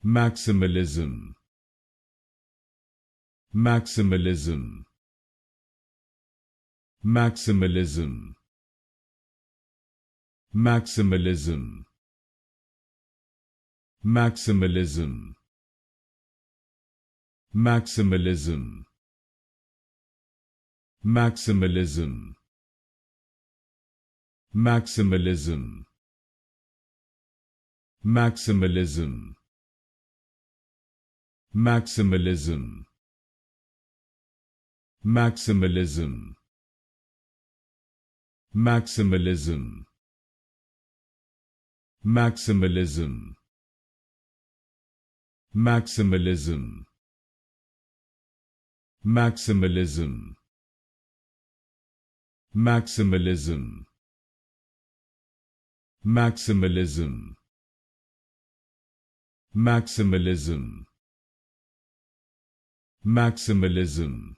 Maximalism. Maximalism. Maximalism. Maximalism. Maximalism. Maximalism. Maximalism. Maximalism. Maximalism. Maximalism. Maximalism. Maximalism. Maximalism. Maximalism. Maximalism. Maximalism. Maximalism. Maximalism. Maximalism.